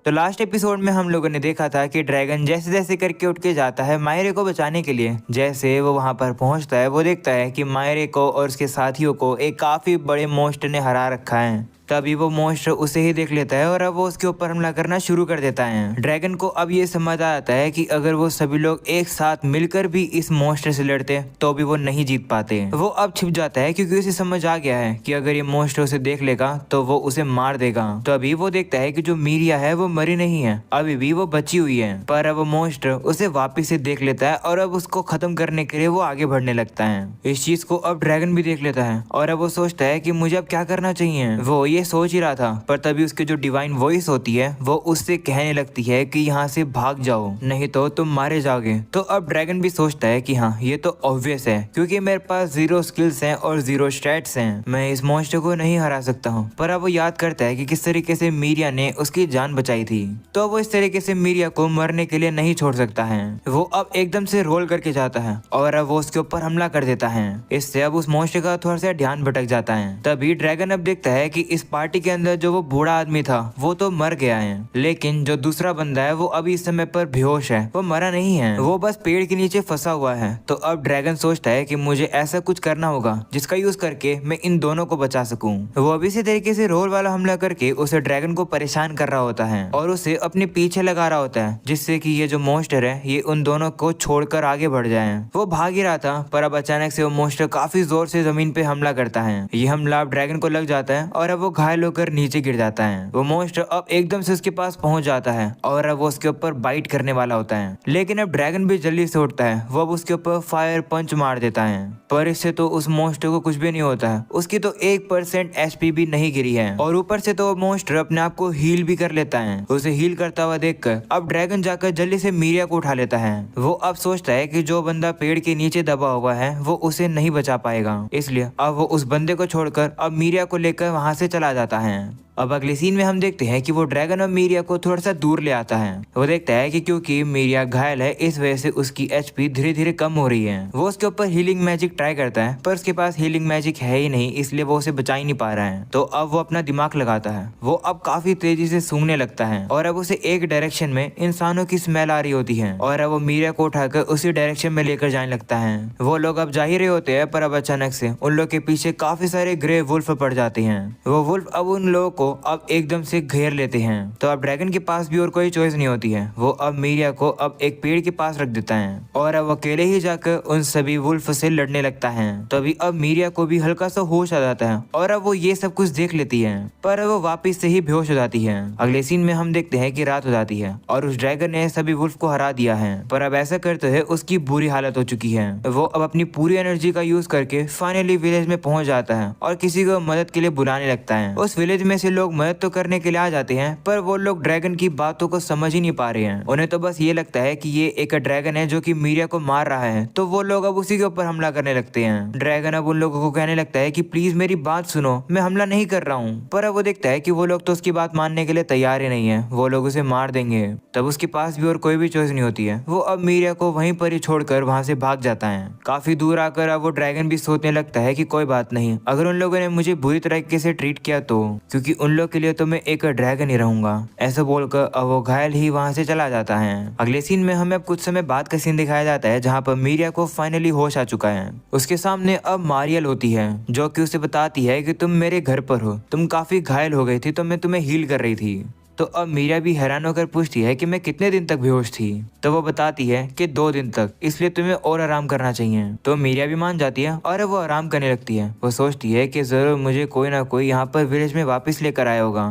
तो last episode में हम लोगों ने देखा था कि ड्रैगन जैसे जैसे करके उठ के जाता है मायरे को बचाने के लिए। जैसे वो वहां पर पहुंचता है वो देखता है कि मायरे को और उसके साथियों को एक काफी बड़े मॉन्स्टर ने हरा रखा है। तभी वो मॉन्स्टर उसे ही देख लेता है और अब वो उसके ऊपर हमला करना शुरू कर देता है। ड्रैगन को अब ये समझ आ जाता है कि अगर वो सभी लोग एक साथ मिलकर भी इस मॉन्स्टर से लड़ते तो भी वो नहीं जीत पाते। वो अब छिप जाता है क्योंकि उसे समझ आ गया है कि अगर ये मॉन्स्टर उसे देख लेगा तो वो उसे मार देगा। तो अभी वो देखता है कि जो मीरिया है वो मरी नहीं है, अभी भी वो बची हुई है। पर अब वो मॉन्स्टर उसे वापिस से देख लेता है और अब उसको खत्म करने के लिए वो आगे बढ़ने लगता है। इस चीज को अब ड्रैगन भी देख लेता है और अब वो सोचता है कि मुझे अब क्या करना चाहिए। वो ये सोच ही रहा था पर तभी उसके जो डिवाइन वॉइस होती है वो उससे कहने लगती है कि यहाँ से भाग जाओ नहीं तो तुम मारे जाओगे। तो अब ड्रैगन भी सोचता है कि हाँ ये तो ऑब्वियस है क्योंकि मेरे पास 0 स्किल्स हैं और 0 स्टैट्स हैं, मैं इस मॉन्स्टर को नहीं हरा सकता हूँ। पर अब वो याद करता है कि किस तरीके से मीरिया ने उसकी जान बचाई थी, तो वो इस तरीके से मीरिया को मरने के लिए नहीं छोड़ सकता है। वो अब एकदम से रोल करके जाता है और अब वो उसके ऊपर हमला कर देता है। इससे अब उस मॉन्स्टर का थोड़ा सा ध्यान भटक जाता है। तभी ड्रैगन अब देखता है कि इस पार्टी के अंदर जो वो बूढ़ा आदमी था वो तो मर गया है, लेकिन जो दूसरा बंदा है वो अभी इस समय पर बेहोश है, वो मरा नहीं है, वो बस पेड़ के नीचे फंसा हुआ है। तो अब ड्रैगन सोचता है कि मुझे ऐसा कुछ करना होगा जिसका यूज करके मैं इन दोनों को बचा सकूं। वो अभी इसी तरीके से रोल वाला हमला करके उसे ड्रैगन को परेशान कर रहा होता है और उसे अपने पीछे लगा रहा होता है जिससे कि ये जो मॉन्स्टर है ये उन दोनों को छोड़कर आगे बढ़ जाए। वो भाग ही रहा था पर अब अचानक से वो मॉन्स्टर काफी जोर से जमीन पे हमला करता है। ये हमला अब ड्रैगन को लग जाता है और अब वो घायल होकर नीचे गिर जाता है। वो मॉन्स्टर अब एकदम से उसके पास पहुंच जाता है और अब वो उसके ऊपर बाइट करने वाला होता है, लेकिन अब ड्रैगन भी जल्दी से उठता है। वो अब उसके ऊपर फायर पंच मार देता है पर इससे तो उस मॉन्स्टर को कुछ भी नहीं होता है, उसकी तो 1% एचपी भी नहीं गिरी है और ऊपर से तो वो मॉन्स्टर अपने आप को हील भी कर लेता है। उसे हील करता हुआ देखकर अब ड्रैगन जाकर जल्दी से मीरिया को उठा लेता है। वो अब सोचता है कि जो बंदा पेड़ के नीचे दबा हुआ है वो उसे नहीं बचा पाएगा, इसलिए अब वो उस बंदे को छोड़कर अब मीरिया को लेकर वहां से चला जाता है। अब अगले सीन में हम देखते हैं कि वो ड्रैगन और मीरिया को थोड़ा सा दूर ले आता है। वो देखता है कि क्योंकि मीरिया घायल है इस वजह से उसकी एचपी धीरे धीरे कम हो रही है। वो उसके ऊपर हीलिंग मैजिक ट्राई करता है पर उसके पास हीलिंग मैजिक है ही नहीं, इसलिए वो उसे बचा ही नहीं पा रहा है। तो अब वो अपना दिमाग लगाता है। वो अब काफी तेजी से सूंघने लगता है और अब उसे एक डायरेक्शन में इंसानों की स्मेल आ रही होती है और अब वो मीरिया को उठाकर उसी डायरेक्शन में लेकर जाने लगता है। वो लोग अब जा ही रहे होते हैं पर अब अचानक से उन लोग के पीछे काफी सारे ग्रे वुल्फ पड़ जाते हैं। वो वुल्फ अब उन लोगों को अब एकदम से घेर लेते हैं। तो अब ड्रैगन के पास भी और कोई चॉइस नहीं होती है। वो अब मीरिया को अब एक पेड़ के पास रख देता है और अब अकेले ही जाकर उन सभी वुल्फ से लड़ने लगता है। तो अभी अब मीरिया को भी हल्का सा होश आ जाता है और अब वो ये सब कुछ देख लेती है पर अब वो वापिस से ही बेहोश हो जाती है। अगले सीन में हम देखते हैं कि रात हो जाती है और उस ड्रैगन ने सभी वुल्फ को हरा दिया है पर अब ऐसा करते हुए उसकी बुरी हालत हो चुकी है। वो अब अपनी पूरी एनर्जी का यूज करके फाइनली विलेज में पहुंच जाता है और किसी को मदद के लिए बुलाने लगता है। उस विलेज में से लोग मदद तो करने के लिए आ जाते हैं पर वो लोग ड्रैगन की बातों को समझ ही नहीं पा रहे हैं। उन्हें तो बस ये लगता है कि ये एक ड्रैगन है जो कि मीरिया को मार रहा है, तो वो लोग अब उसी के ऊपर हमला करने लगते हैं। ड्रैगन अब उन लोगों को कहने लगता है कि प्लीज मेरी बात सुनो, मैं हमला नहीं कर रहा हूँ। पर अब वो देखता है कि वो लोग तो उसकी बात मानने के लिए तैयार ही नहीं है, वो लोग उसे मार देंगे। तब उसके पास भी और कोई भी चॉइस नहीं होती है। वो अब मीरिया को वहीं पर ही छोड़कर वहां से भाग जाता है। काफी दूर आकर अब वो ड्रैगन भी सोचने लगता है कि कोई बात नहीं, अगर उन लोगों ने मुझे बुरी तरीके से ट्रीट किया तो, क्योंकि उन लोग के लिए तो मैं एक ड्रैगन ही रहूंगा। ऐसा बोलकर अब वो घायल ही वहां से चला जाता है। अगले सीन में हमें अब कुछ समय बाद का सीन दिखाया जाता है जहाँ पर मीरिया को फाइनली होश आ चुका है। उसके सामने अब मारियल होती है जो कि उसे बताती है कि तुम मेरे घर पर हो, तुम काफी घायल हो गई थी तो मैं तुम्हें हील कर रही थी। तो अब मीरा भी हैरान होकर पूछती है कि मैं कितने दिन तक बेहोश थी। तो वो बताती है कि 2 दिन तक, इसलिए तुम्हें और आराम करना चाहिए। तो मीरा भी मान जाती है और वो आराम करने लगती है। वो सोचती है कि जरूर मुझे कोई ना कोई यहाँ पर विलेज में वापस लेकर आया होगा।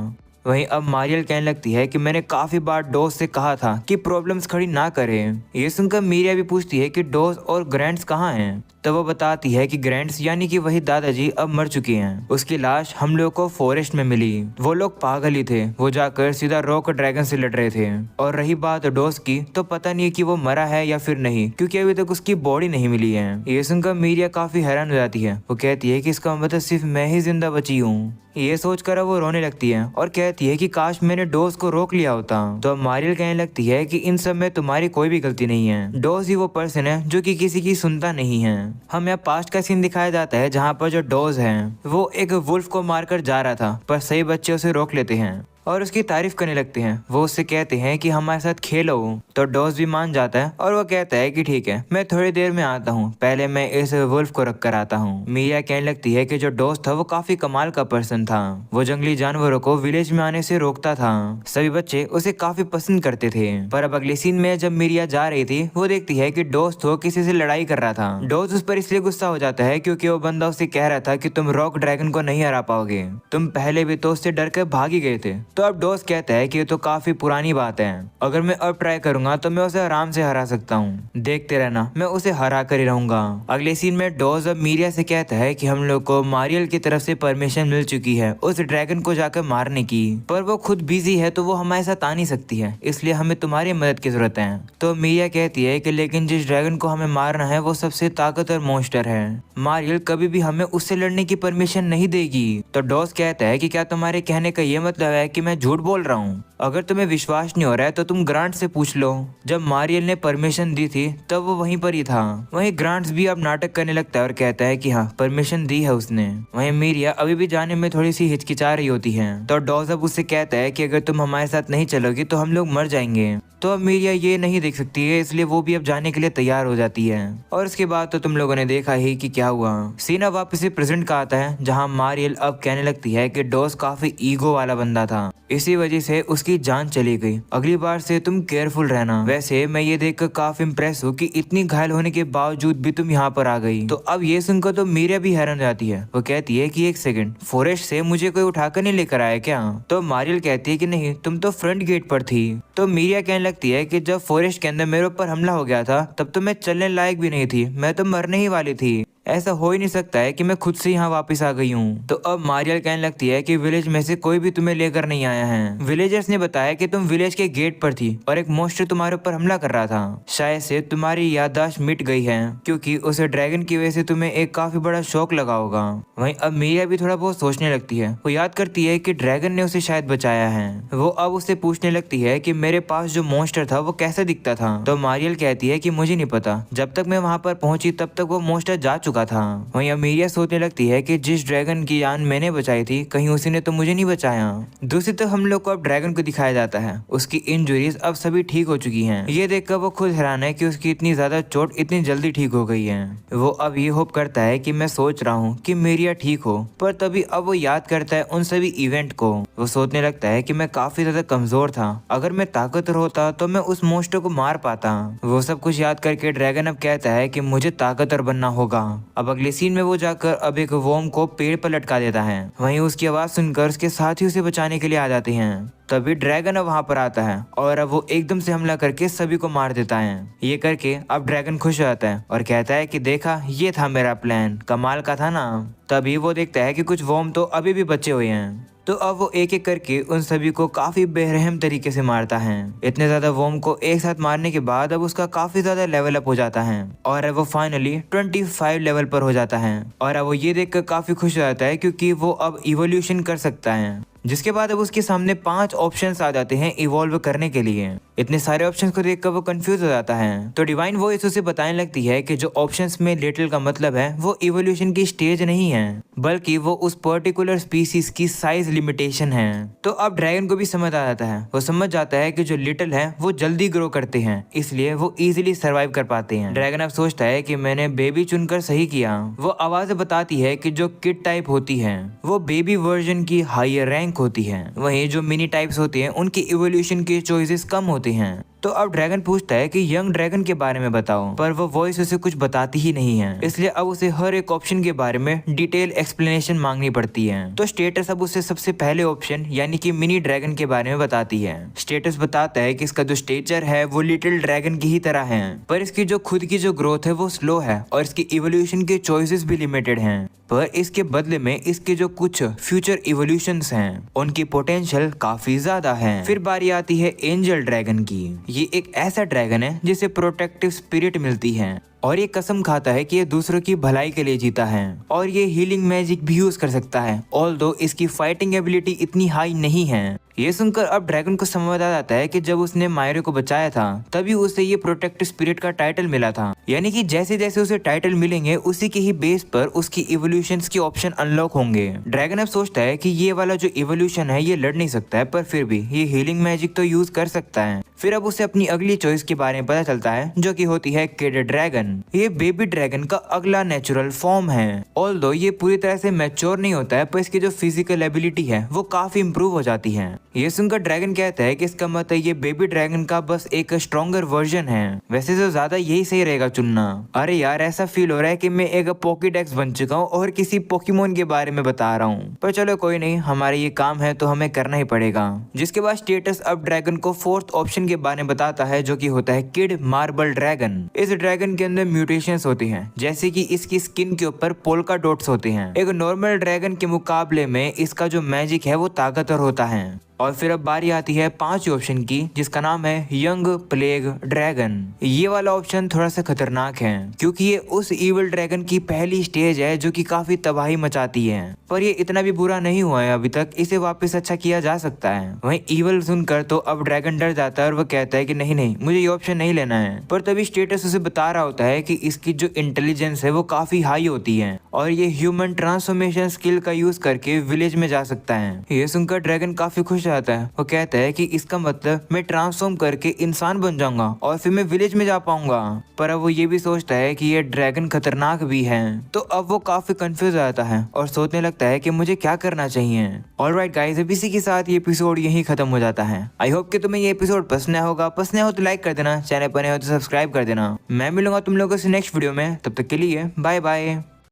वहीं अब मारियल कहने लगती है कि मैंने काफी बार डोज से कहा था कि प्रॉब्लम्स खड़ी ना करें। ये सुनकर मीरिया भी पूछती है कि डोज और ग्रैंड्स कहाँ हैं। तो वो बताती है कि ग्रैंड्स यानी कि वही दादाजी अब मर चुके हैं। उसकी लाश हम लोग को फॉरेस्ट में मिली। वो लोग पागल ही थे, वो जाकर सीधा रॉक ड्रैगन से लड़ रहे थे। और रही बात डोज की, तो पता नहीं कि वो मरा है या फिर नहीं, क्योंकि अभी तक उसकी बॉडी नहीं मिली है। ये सुनकर मीरिया काफी हैरान हो जाती है। वो कहती है कि इसका मतलब सिर्फ मैं ही जिंदा बची हूँ। ये सोचकर वो रोने लगती है और कहती है कि काश मैंने डोज को रोक लिया होता। तो मारियल कहने लगती है कि इन सब में तुम्हारी कोई भी गलती नहीं है, डोज ही वो पर्सन है जो कि किसी की सुनता नहीं है। हम यहाँ पास्ट का सीन दिखाया जाता है जहाँ पर जो डोज है वो एक वुल्फ को मारकर जा रहा था पर सही बच्चे उसे रोक लेते हैं। और उसकी तारीफ करने लगते हैं। वो उससे कहते हैं कि हमारे साथ खेलो, तो डॉस भी मान जाता है और वो कहता है कि ठीक है, मैं थोड़ी देर में आता हूँ, पहले मैं इस वुल्फ को रख कर आता हूँ। मिया कहने लगती है कि जो डॉस था वो काफी कमाल का पर्सन था, वो जंगली जानवरों को विलेज में आने से रोकता था, सभी बच्चे उसे काफी पसंद करते थे। पर अब अगले सीन में जब मिरिया जा रही थी, वो देखती है कि डॉस तो किसी से लड़ाई कर रहा था। डॉस उस पर इसलिए गुस्सा हो जाता है क्योंकि वो बंदा उसे कह रहा था कि तुम रॉक ड्रैगन को नहीं हरा पाओगे, तुम पहले भी तो उससे डर कर भाग ही गए थे। तो अब डॉस कहता है कि ये तो काफी पुरानी बात है, अगर मैं अब ट्राई करूंगा तो मैं उसे आराम से हरा सकता हूँ, देखते रहना, मैं उसे हरा कर ही रहूंगा। अगले सीन में डॉस अब मिरिया से कहता है कि हम लोग को मारियल की तरफ से परमिशन मिल चुकी है उस ड्रैगन को जाकर मारने की, पर वो खुद बिजी है तो वो हमारे साथ आ नहीं सकती है, इसलिए हमें तुम्हारी मदद की जरूरत है। तो मिरिया कहती है कि लेकिन जिस ड्रैगन को हमें मारना है वो सबसे ताकतवर मॉन्स्टर है, मारियल कभी भी हमें उससे लड़ने की परमिशन नहीं देगी। तो डॉस कहता है कि क्या तुम्हारे कहने का ये मतलब है कि मैं झूठ बोल रहा हूँ? अगर तुम्हें विश्वास नहीं हो रहा है तो तुम ग्रांट से पूछ लो, जब मारियल ने परमिशन दी थी तब वो वहीं पर ही था। वहीं ग्रांट्स भी अब नाटक करने लगता है और कहता है कि हाँ, परमिशन दी है उसने। वहीं मिरिया अभी भी जाने में थोड़ी सी हिचकिचा रही होती है। तो डॉस अब उससे कहता है कि अगर तुम हमारे साथ नहीं चलोगी तो हम लोग मर जाएंगे। तो अब मिरिया ये नहीं देख सकती है, इसलिए वो भी अब जाने के लिए तैयार हो जाती है। और उसके बाद तो तुम लोगों ने देखा ही कि क्या हुआ। सीना वापस से प्रेजेंट का आता है, जहाँ मारियल अब कहने लगती है कि डॉस काफी ईगो वाला बंदा था, इसी वजह से उसकी जान चली गई, अगली बार से तुम केयरफुल रहना। वैसे मैं ये देखकर काफी इम्प्रेस हूँ कि इतनी घायल होने के बावजूद भी तुम यहाँ पर आ गई। तो अब ये सुनकर तो मिरिया भी हैरान जाती है। वो कहती है कि एक सेकंड, फॉरेस्ट से मुझे कोई उठाकर नहीं लेकर आया क्या? तो मारियल कहती है कि नहीं, तुम तो फ्रंट गेट पर थी। तो मिरिया कहने लगती है कि जब फॉरेस्ट के अंदर मेरे ऊपर हमला हो गया था तब तो मैं चलने लायक भी नहीं थी, मैं तो मरने ही वाली थी, ऐसा हो ही नहीं सकता है कि मैं खुद से यहाँ वापस आ गई हूँ। तो अब मारियल कहने लगती है कि विलेज में से कोई भी तुम्हें लेकर नहीं आया है, विलेजर्स ने बताया कि तुम विलेज के गेट पर थी और एक मॉन्स्टर तुम्हारे ऊपर हमला कर रहा था, शायद से तुम्हारी याददाश्त मिट गई है क्योंकि उस ड्रैगन की वजह से तुम्हें एक काफी बड़ा शौक लगा होगा। वहीं अब मिरिया भी थोड़ा बहुत सोचने लगती है, वो याद करती है कि ड्रैगन ने उसे शायद बचाया है। वो अब उससे पूछने लगती है कि मेरे पास जो मॉन्स्टर था वो कैसा दिखता था? तो मारियल कहती है कि मुझे नहीं पता, जब तक मैं वहाँ पर पहुंची तब तक वो मॉन्स्टर जा चुका था। वहीं अमीरिया सोचने लगती है कि जिस ड्रैगन की जान मैंने बचाई थी, कहीं उसी ने तो मुझे नहीं बचाया। दूसरी तरफ हम लोग को अब ड्रैगन को दिखाया जाता है, उसकी इंजुरीज अब सभी ठीक हो चुकी हैं। ये देखकर वो खुद हैरान है कि उसकी इतनी ज्यादा चोट इतनी जल्दी ठीक हो गई है। वो अब ये होप करता है कि मैं सोच रहा हूँ कि मिरिया ठीक हो, पर तभी अब वो याद करता है उन सभी इवेंट को। वो सोचने लगता है कि मैं काफी ज्यादा कमजोर था, अगर मैं ताकतवर होता तो मैं उस मॉन्स्टर को मार पाता। वो सब कुछ याद करके ड्रैगन अब कहता है कि मुझे ताकतवर बनना होगा। अब अगले सीन में वो जाकर अब एक वॉर्म को पेड़ पर लटका देता है। वहीं उसकी आवाज सुनकर उसके साथी उसे बचाने के लिए आ जाते हैं। तभी ड्रैगन अब वहाँ पर आता है और अब वो एकदम से हमला करके सभी को मार देता है। ये करके अब ड्रैगन खुश हो जाता है और कहता है कि देखा, ये था मेरा प्लान, कमाल का था ना। तभी वो देखता है कि कुछ वॉर्म तो अभी भी बचे हुए हैं। तो अब वो एक एक करके उन सभी को काफी बेरहम तरीके से मारता है। इतने ज्यादा वॉर्म को एक साथ मारने के बाद अब उसका काफी ज्यादा लेवल अप हो जाता है और अब वो फाइनली 25 लेवल पर हो जाता है। और अब वो ये देखकर काफी खुश हो जाता है क्योंकि वो अब इवोल्यूशन कर सकता है। जिसके बाद अब उसके सामने 5 ऑप्शंस आ जाते हैं इवॉल्व करने के लिए। इतने सारे ऑप्शंस को देखकर वो कंफ्यूज हो जाता है। तो डिवाइन वॉइस उसे बताने लगती है कि जो ऑप्शंस में लिटिल का मतलब है वो इवोल्यूशन की स्टेज नहीं है, बल्कि वो उस पर्टिकुलर स्पीसीज की साइज लिमिटेशन है। तो अब ड्रैगन को भी समझ आ जाता है, वो समझ जाता है कि जो लिटिल है वो जल्दी ग्रो करते हैं, इसलिए वो इजिली सर्वाइव कर पाते हैं। ड्रैगन अब सोचता है कि मैंने बेबी चुनकर सही किया। वो आवाज बताती है कि जो किड टाइप होती है वो बेबी वर्जन की हायर रैंक होती है, वहीं जो मिनी टाइप्स होते हैं उनकी इवोल्यूशन के चॉइसेस कम होते हैं। तो अब ड्रैगन पूछता है कि यंग ड्रैगन के बारे में बताओ, पर वो वॉइस उसे कुछ बताती ही नहीं है, इसलिए अब उसे हर एक ऑप्शन के बारे में डिटेल एक्सप्लेनेशन मांगनी पड़ती है। तो स्टेटस अब उसे सबसे पहले ऑप्शन यानी कि मिनी ड्रैगन के बारे में बताती है। स्टेटस बताता है कि इसका जो स्टेचर है वो लिटिल ड्रैगन की ही तरह है, पर इसकी जो खुद की जो ग्रोथ है वो स्लो है और इसकी इवोल्यूशन के चॉइसेस भी लिमिटेड हैं, पर इसके बदले में इसके जो कुछ फ्यूचर इवोल्यूशंस हैं उनकी पोटेंशियल काफी ज्यादा है। फिर बारी आती है एंजल ड्रैगन की। ये एक ऐसा ड्रैगन है जिसे प्रोटेक्टिव स्पिरिट मिलती है और ये कसम खाता है कि ये दूसरों की भलाई के लिए जीता है और ये हीलिंग मैजिक भी यूज कर सकता है। ऑल्दो इसकी फाइटिंग एबिलिटी इतनी हाई नहीं है, ये सुनकर अब ड्रैगन को समझ आ जाता है कि जब उसने मायरे को बचाया था तभी उसे ये प्रोटेक्ट स्पिरिट का टाइटल मिला था। यानी कि जैसे जैसे उसे टाइटल मिलेंगे उसी के ही बेस पर उसकी इवोल्यूशन के ऑप्शन अनलॉक होंगे। ड्रैगन अब सोचता है कि ये वाला जो इवोल्यूशन है ये लड़ नहीं सकता है, पर फिर भी ये हीलिंग मैजिक तो यूज कर सकता है। फिर अब उसे अपनी अगली चॉइस के बारे में पता चलता है जो कि होती है किड ड्रैगन। ये बेबी ड्रैगन का अगला नेचुरल फॉर्म है। ऑल्दो ये पूरी तरह से मैच्योर नहीं होता है, पर इसकी जो फिजिकल एबिलिटी है वो काफी इंप्रूव हो जाती है। ये सुनकर ड्रैगन कहता है कि इसका मतलब ये बेबी ड्रैगन का बस एक स्ट्रॉन्गर वर्जन है। वैसे तो ज्यादा यही सही रहेगा चुनना। अरे यार ऐसा फील हो रहा है कि मैं एक पॉकीडेक्स बन चुका हूँ और किसी पोकेमोन के बारे में बता रहा हूँ, पर चलो कोई नहीं, हमारा ये काम है तो हमें करना ही पड़ेगा। जिसके बाद स्टेटस अब ड्रैगन को फोर्थ ऑप्शन के बारे में बताता है जो कि होता है किड मार्बल ड्रैगन। इस ड्रैगन के अंदर म्यूटेशंस होती हैं, जैसे कि इसकी स्किन के ऊपर पोल्का डॉट्स होते हैं। एक नॉर्मल ड्रैगन के मुकाबले में इसका जो मैजिक है वो ताकतवर होता है। और फिर अब बारी आती है 5 ऑप्शन की, जिसका नाम है यंग प्लेग ड्रैगन। ये वाला ऑप्शन थोड़ा सा खतरनाक है क्योंकि ये उस इविल ड्रैगन की पहली स्टेज है जो कि काफी तबाही मचाती है, पर ये इतना भी बुरा नहीं हुआ है अभी तक, इसे वापस अच्छा किया जा सकता है। वहीं इविल सुनकर तो अब ड्रैगन डर जाता है और वो कहता है कि नहीं नहीं, मुझे ये ऑप्शन नहीं लेना है। पर तभी स्टेटस उसे बता रहा होता है कि इसकी जो इंटेलिजेंस है वो काफी हाई होती है और ये ह्यूमन ट्रांसफॉर्मेशन स्किल का यूज करके विलेज में जा सकता है। ये सुनकर ड्रैगन काफी खुश रहता है। वो कहता है कि इसका मतलब मैं ट्रांसफॉर्म करके इंसान बन जाऊंगा और फिर मैं विलेज में जा पाऊंगा। पर अब वो ये भी सोचता है कि ये ड्रैगन खतरनाक भी है, तो अब वो काफी कंफ्यूज रहता है और सोचने लगता है कि मुझे क्या करना चाहिए। ऑलराइट गाइस, अब इसी के साथ ये एपिसोड यहीं खत्म हो जाता है। आई होप कि तुम्हें ये एपिसोड पसंद आया होगा। पसंद आया हो तो लाइक कर देना, चैनल पर नए हो तो सब्सक्राइब कर देना। मैं मिलूंगा तुम लोगों से नेक्स्ट वीडियो में, तब तक के लिए बाय बाय।